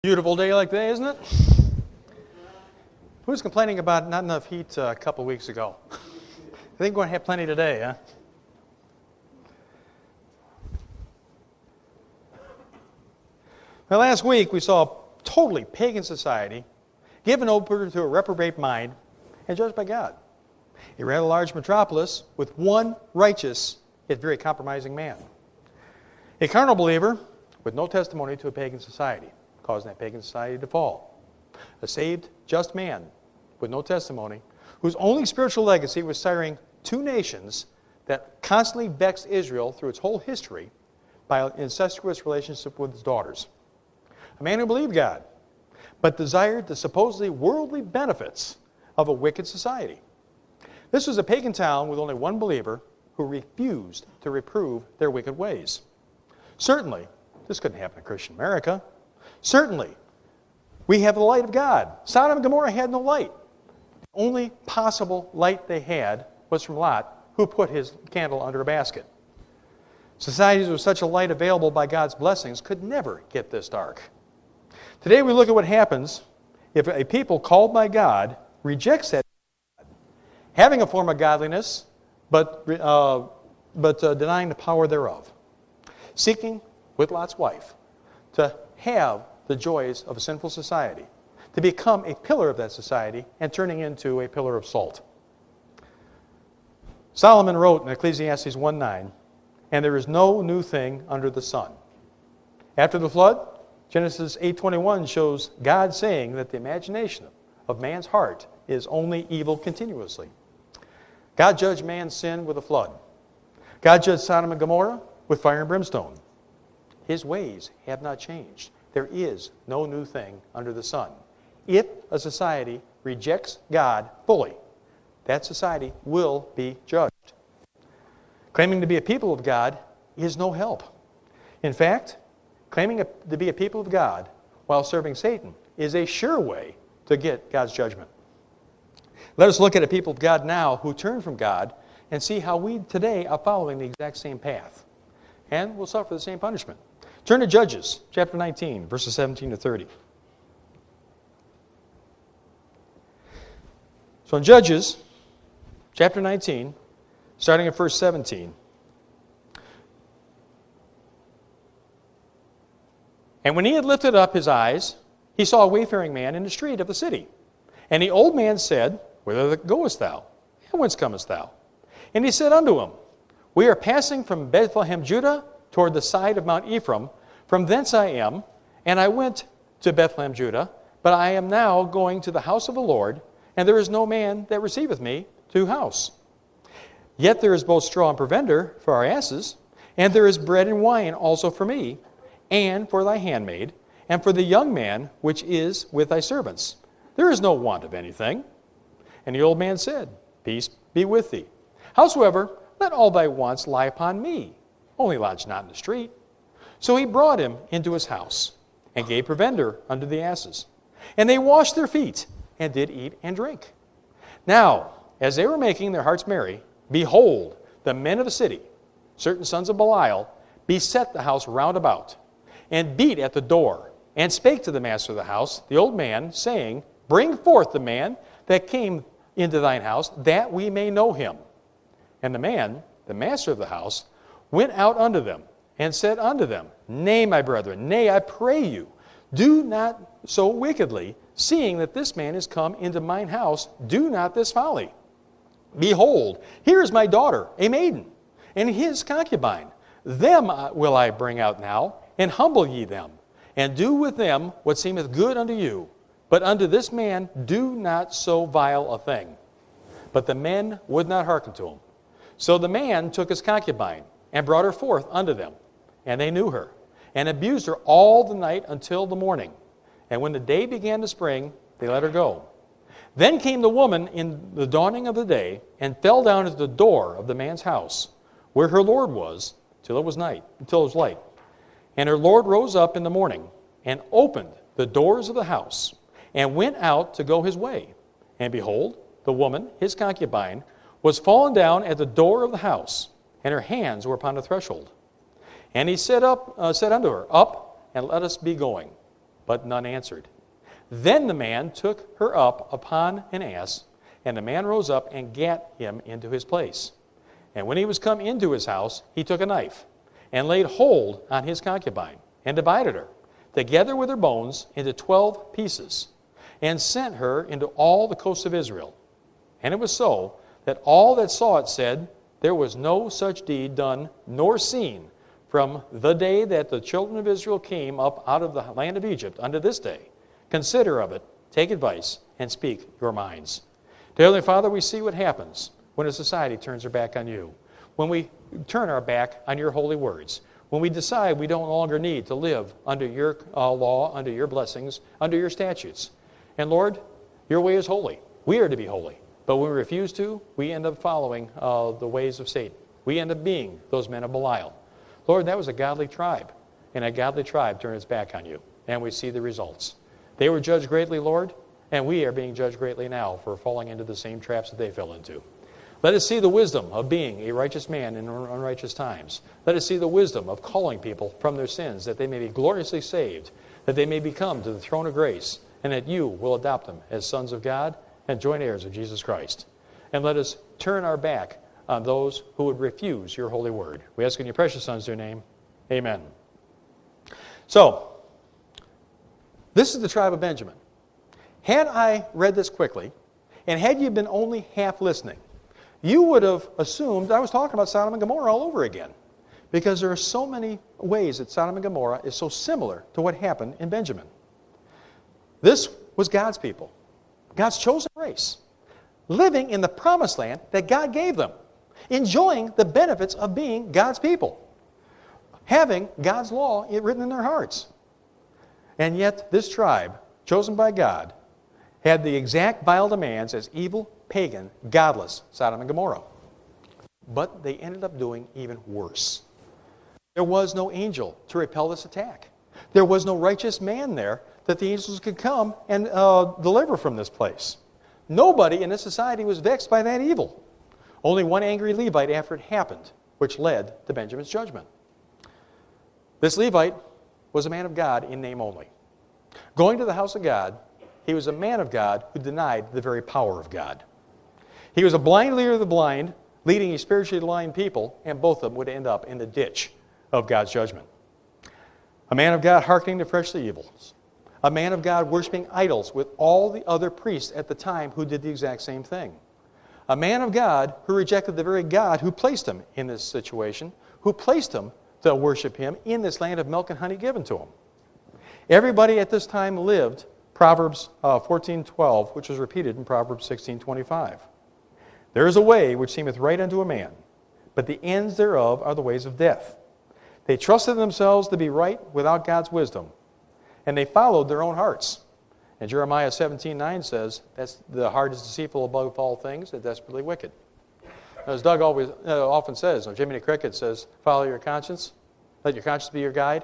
Beautiful day like today, isn't it? Who was complaining about not enough heat a couple of weeks ago? I think we're going to have plenty today, huh? Well, last week we saw a totally pagan society given over to a reprobate mind and judged by God. A rather large metropolis with one righteous yet very compromising man. A carnal believer with no testimony to a pagan society, causing that pagan society to fall. A saved, just man with no testimony, whose only spiritual legacy was siring two nations that constantly vexed Israel through its whole history by an incestuous relationship with his daughters. A man who believed God, but desired the supposedly worldly benefits of a wicked society. This was a pagan town with only one believer who refused to reprove their wicked ways. Certainly, this couldn't happen in Christian America. Certainly, we have the light of God. Sodom and Gomorrah had no light. The only possible light they had was from Lot, who put his candle under a basket. Societies with such a light available by God's blessings could never get this dark. Today we look at what happens if a people called by God rejects that God, having a form of godliness, but denying the power thereof. Seeking, with Lot's wife, to have the joys of a sinful society, to become a pillar of that society and turning into a pillar of salt. Solomon wrote in Ecclesiastes 1:9, "And there is no new thing under the sun." After the flood, Genesis 8:21 shows God saying that the imagination of man's heart is only evil continuously. God judged man's sin with a flood. God judged Sodom and Gomorrah with fire and brimstone. His ways have not changed. There is no new thing under the sun. If a society rejects God fully, that society will be judged. Claiming to be a people of God is no help. In fact, claiming to be a people of God while serving Satan is a sure way to get God's judgment. Let us look at a people of God now who turn from God and see how we today are following the exact same path and will suffer the same punishment. Turn to Judges chapter 19, verses 17 to 30. So in Judges chapter 19, starting at verse 17. "And when he had lifted up his eyes, he saw a wayfaring man in the street of the city. And the old man said, Whither goest thou? And whence comest thou? And he said unto him, We are passing from Bethlehem, Judah, toward the side of Mount Ephraim. From thence I am, and I went to Bethlehem, Judah, but I am now going to the house of the Lord, and there is no man that receiveth me to house. Yet there is both straw and provender for our asses, and there is bread and wine also for me, and for thy handmaid, and for the young man which is with thy servants. There is no want of anything. And the old man said, Peace be with thee. Howsoever, let all thy wants lie upon me, only lodge not in the street. So he brought him into his house, and gave provender unto the asses. And they washed their feet, and did eat and drink. Now, as they were making their hearts merry, behold, the men of the city, certain sons of Belial, beset the house round about, and beat at the door, and spake to the master of the house, the old man, saying, Bring forth the man that came into thine house, that we may know him. And the man, the master of the house, went out unto them, and said unto them, Nay, my brethren, nay, I pray you, do not so wickedly, seeing that this man is come into mine house, do not this folly. Behold, here is my daughter, a maiden, and his concubine. Them will I bring out now, and humble ye them, and do with them what seemeth good unto you. But unto this man do not so vile a thing. But the men would not hearken to him. So the man took his concubine, and brought her forth unto them. And they knew her, and abused her all the night until the morning. And when the day began to spring, they let her go. Then came the woman in the dawning of the day, and fell down at the door of the man's house, where her lord was, till it was light. And her lord rose up in the morning, and opened the doors of the house, and went out to go his way. And behold, the woman, his concubine, was fallen down at the door of the house, and her hands were upon the threshold. And he said unto her, Up, and let us be going. but none answered. Then the man took her up upon an ass, and the man rose up and gat him into his place. And when he was come into his house, he took a knife, and laid hold on his concubine, and divided her, together with her bones, into 12 pieces, and sent her into all the coasts of Israel. And it was so, that all that saw it said, there was no such deed done nor seen from the day that the children of Israel came up out of the land of Egypt unto this day. Consider of it, take advice, and speak your minds. Dear Heavenly Father, we see what happens when a society turns their back on you, when we turn our back on your holy words, when we decide we don't longer need to live under your law, under your blessings, under your statutes. And Lord, your way is holy. We are to be holy. But when we refuse to, we end up following the ways of Satan. We end up being those men of Belial. Lord, that was a godly tribe, and a godly tribe turned its back on you, and we see the results. They were judged greatly, Lord, and we are being judged greatly now for falling into the same traps that they fell into. Let us see the wisdom of being a righteous man in unrighteous times. Let us see the wisdom of calling people from their sins, that they may be gloriously saved, that they may become to the throne of grace, and that you will adopt them as sons of God and joint heirs of Jesus Christ. And let us turn our back on those who would refuse your holy word. We ask in your precious Son's dear name. Amen. So, this is the tribe of Benjamin. Had I read this quickly, and had you been only half listening, you would have assumed I was talking about Sodom and Gomorrah all over again, because there are so many ways that Sodom and Gomorrah is so similar to what happened in Benjamin. This was God's people, God's chosen race, living in the promised land that God gave them, enjoying the benefits of being God's people, having God's law written in their hearts. And yet this tribe, chosen by God, had the exact vile demands as evil, pagan, godless Sodom and Gomorrah. But they ended up doing even worse. There was no angel to repel this attack. There was no righteous man there that the angels could come and deliver from this place. Nobody in this society was vexed by that evil. Only one angry Levite after it happened, which led to Benjamin's judgment. This Levite was a man of God in name only. Going to the house of God, he was a man of God who denied the very power of God. He was a blind leader of the blind, leading a spiritually blind people, and both of them would end up in the ditch of God's judgment. A man of God hearkening to fleshly evils. A man of God worshiping idols with all the other priests at the time who did the exact same thing. A man of God who rejected the very God who placed him in this situation, who placed him to worship him in this land of milk and honey given to him. Everybody at this time lived Proverbs 14:12, which was repeated in Proverbs 16:25. There is a way which seemeth right unto a man, but the ends thereof are the ways of death. They trusted themselves to be right without God's wisdom, and they followed their own hearts. And Jeremiah 17:9 says, "That's the heart is deceitful above all things, and desperately wicked." As Doug always often says, or Jiminy Cricket says, "Follow your conscience. Let your conscience be your guide."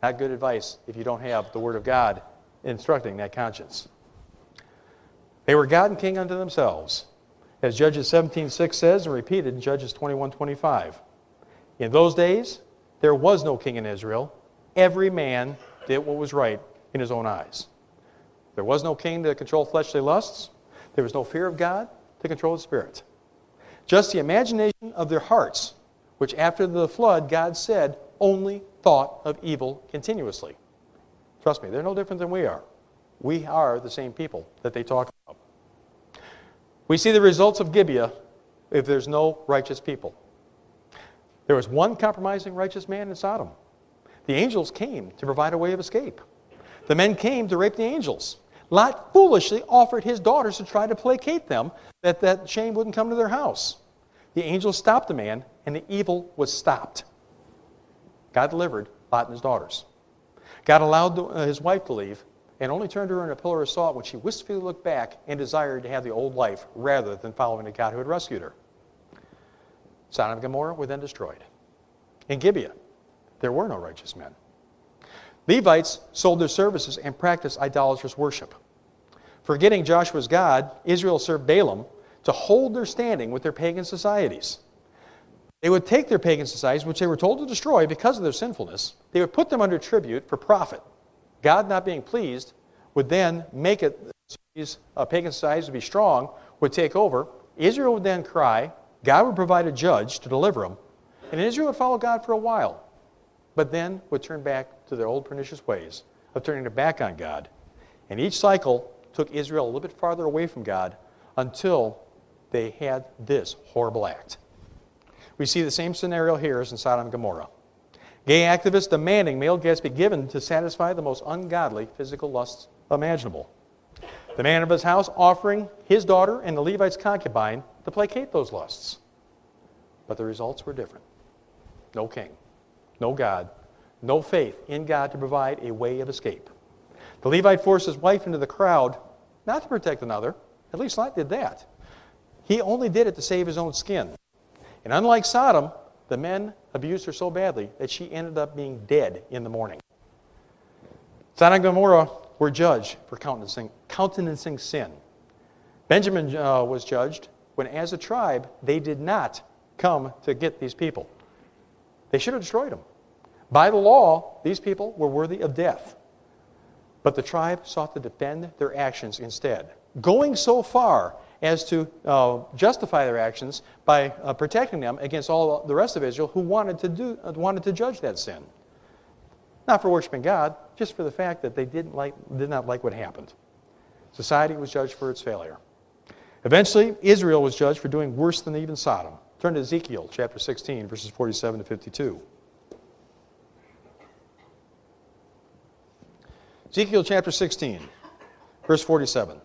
Not good advice if you don't have the Word of God instructing that conscience. They were God and king unto themselves, as Judges 17:6 says, and repeated in Judges 21:25. In those days, there was no king in Israel. Every man did what was right in his own eyes. There was no king to control fleshly lusts. There was no fear of God to control the spirit. Just the imagination of their hearts, which after the flood, God said, only thought of evil continuously. Trust me, they're no different than we are. We are the same people that they talk about. We see the results of Gibeah if there's no righteous people. There was one compromising righteous man in Sodom. The angels came to provide a way of escape. The men came to rape the angels. Lot foolishly offered his daughters to try to placate them, that shame wouldn't come to their house. The angels stopped the man, and the evil was stopped. God delivered Lot and his daughters. God allowed his wife to leave, and only turned her in a pillar of salt when she wistfully looked back and desired to have the old life rather than following the God who had rescued her. Sodom and Gomorrah were then destroyed. In Gibeah, there were no righteous men. Levites sold their services and practiced idolatrous worship. Forgetting Joshua's God, Israel served Balaam to hold their standing with their pagan societies. They would take their pagan societies, which they were told to destroy because of their sinfulness. They would put them under tribute for profit. God not being pleased would then make it, these pagan societies would be strong, would take over. Israel would then cry. God would provide a judge to deliver them. And Israel would follow God for a while, but then would turn back to their old pernicious ways of turning their back on God. And each cycle took Israel a little bit farther away from God until they had this horrible act. We see the same scenario here as in Sodom and Gomorrah. Gay activists demanding male gifts be given to satisfy the most ungodly physical lusts imaginable. The man of his house offering his daughter and the Levite's concubine to placate those lusts. But the results were different. No king, no God, no faith in God to provide a way of escape. The Levite forced his wife into the crowd, not to protect another. At least Lot did that. He only did it to save his own skin. And unlike Sodom, the men abused her so badly that she ended up being dead in the morning. Sodom and Gomorrah were judged for countenancing sin. Benjamin was judged when, as a tribe, they did not come to get these people. They should have destroyed them. By the law, these people were worthy of death. But the tribe sought to defend their actions instead, going so far as to justify their actions by protecting them against all the rest of Israel who wanted to judge that sin. Not for worshiping God, just for the fact that they did not like what happened. Society was judged for its failure. Eventually, Israel was judged for doing worse than even Sodom. Turn to Ezekiel chapter 16, verses 47 to 52. Ezekiel chapter 16, verse 47.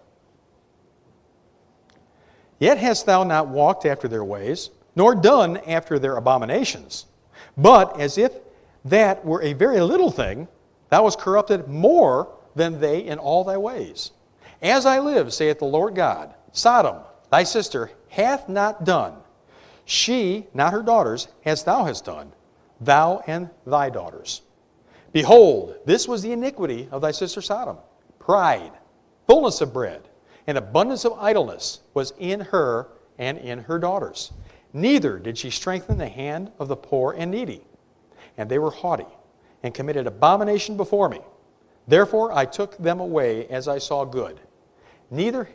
Yet hast thou not walked after their ways, nor done after their abominations. But as if that were a very little thing, thou wast corrupted more than they in all thy ways. As I live, saith the Lord God, Sodom, thy sister, hath not done. She, not her daughters, as thou hast done, thou and thy daughters. Behold, this was the iniquity of thy sister Sodom. Pride, fullness of bread, and abundance of idleness was in her and in her daughters. Neither did she strengthen the hand of the poor and needy. And they were haughty, and committed abomination before me. Therefore I took them away as I saw good. Neither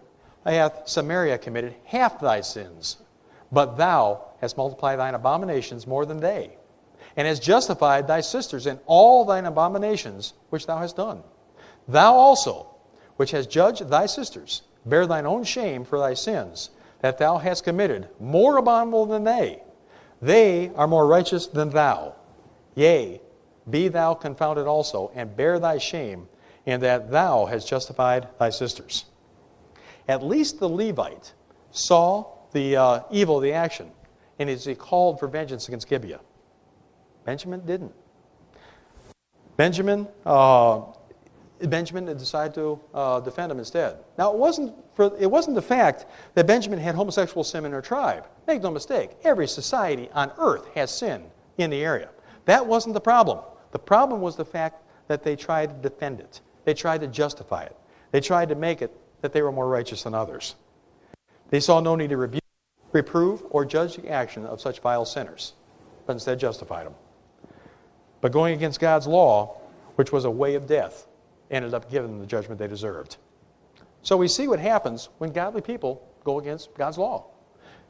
hath Samaria committed half thy sins, but thou hast multiplied thine abominations more than they, and hast justified thy sisters in all thine abominations which thou hast done. Thou also, which hast judged thy sisters, bear thine own shame for thy sins, that thou hast committed more abominable than they. They are more righteous than thou. Yea, be thou confounded also, and bear thy shame, in that thou hast justified thy sisters. At least the Levite saw the evil of the action, and as he called for vengeance against Gibeah. Benjamin didn't. Benjamin decided to defend him instead. Now, it wasn't the fact that Benjamin had homosexual sin in her tribe. Make no mistake, every society on earth has sin in the area. That wasn't the problem. The problem was the fact that they tried to defend it. They tried to justify it. They tried to make it that they were more righteous than others. They saw no need to rebuke, reprove, or judge the action of such vile sinners, but instead justified them. But going against God's law, which was a way of death, ended up giving them the judgment they deserved. So we see what happens when godly people go against God's law.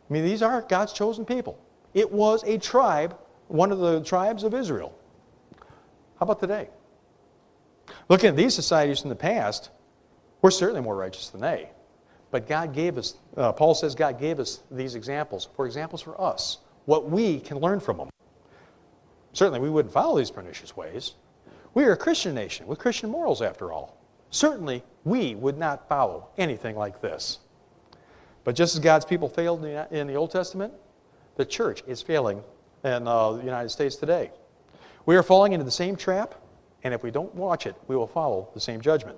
I mean, these are God's chosen people. It was a tribe, one of the tribes of Israel. How about today? Looking at these societies from the past, we're certainly more righteous than they. But God gave us, Paul says God gave us these examples for us, what we can learn from them. Certainly we wouldn't follow these pernicious ways. We are a Christian nation with Christian morals after all. Certainly we would not follow anything like this. But just as God's people failed in the Old Testament, the church is failing in the United States today. We are falling into the same trap, and if we don't watch it, we will follow the same judgment.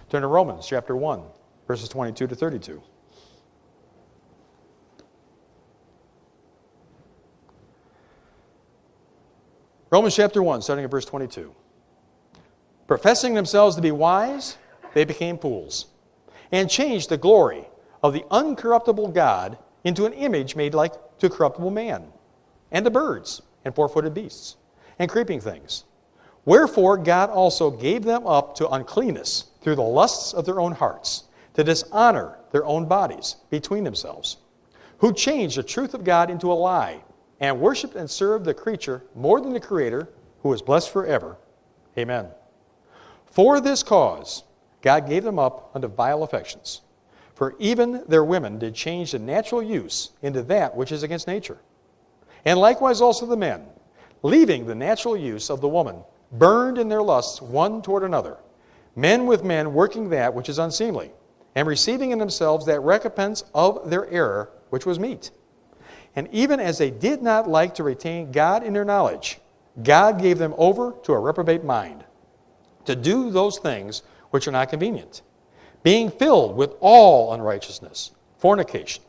Turn to Romans chapter 1, verses 22 to 32. Romans chapter 1, starting at verse 22. Professing themselves to be wise, they became fools, and changed the glory of the uncorruptible God into an image made like to corruptible man, and to birds, and four-footed beasts, and creeping things. Wherefore God also gave them up to uncleanness through the lusts of their own hearts, to dishonor their own bodies between themselves, who changed the truth of God into a lie, and worshipped and served the creature more than the Creator, who is blessed forever. Amen. For this cause God gave them up unto vile affections. For even their women did change the natural use into that which is against nature. And likewise also the men, leaving the natural use of the woman, burned in their lusts one toward another, men with men working that which is unseemly, and receiving in themselves that recompense of their error which was meet. And even as they did not like to retain God in their knowledge, God gave them over to a reprobate mind, to do those things which are not convenient, being filled with all unrighteousness, fornication,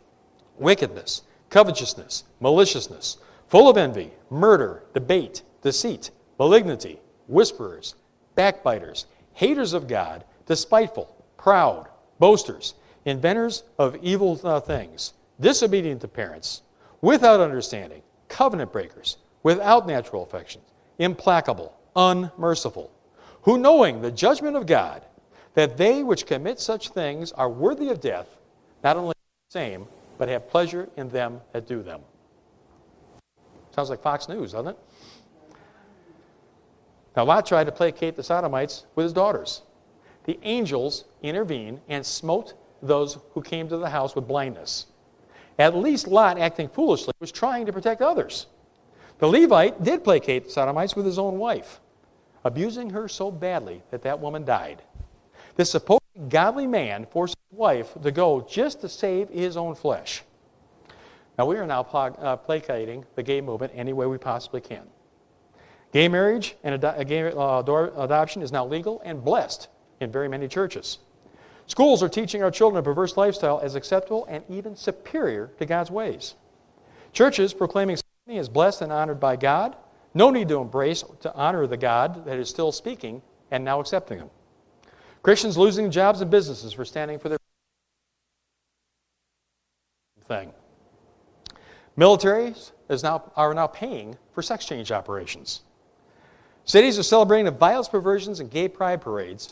wickedness, covetousness, maliciousness, full of envy, murder, debate, deceit, malignity, whisperers, backbiters, haters of God, despiteful, proud, boasters, inventors of evil things, disobedient to parents, without understanding, covenant breakers, without natural affections, implacable, unmerciful, who knowing the judgment of God, that they which commit such things are worthy of death, not only the same, but have pleasure in them that do them. Sounds like Fox News, doesn't it? Now Lot tried to placate the Sodomites with his daughters. The angels intervened and smote those who came to the house with blindness. At least Lot, acting foolishly, was trying to protect others. The Levite did placate the Sodomites with his own wife, abusing her so badly that that woman died. This supposed godly man forced his wife to go just to save his own flesh. Now we are now placating the gay movement any way we possibly can. Gay marriage and gay adoption is now legal and blessed in very many churches. Schools are teaching our children a perverse lifestyle as acceptable and even superior to God's ways. Churches proclaiming sodomy as blessed and honored by God. No need to honor the God that is still speaking and now accepting them. Christians losing jobs and businesses for standing for their thing. Militaries are now paying for sex change operations. Cities are celebrating the vilest perversions and gay pride parades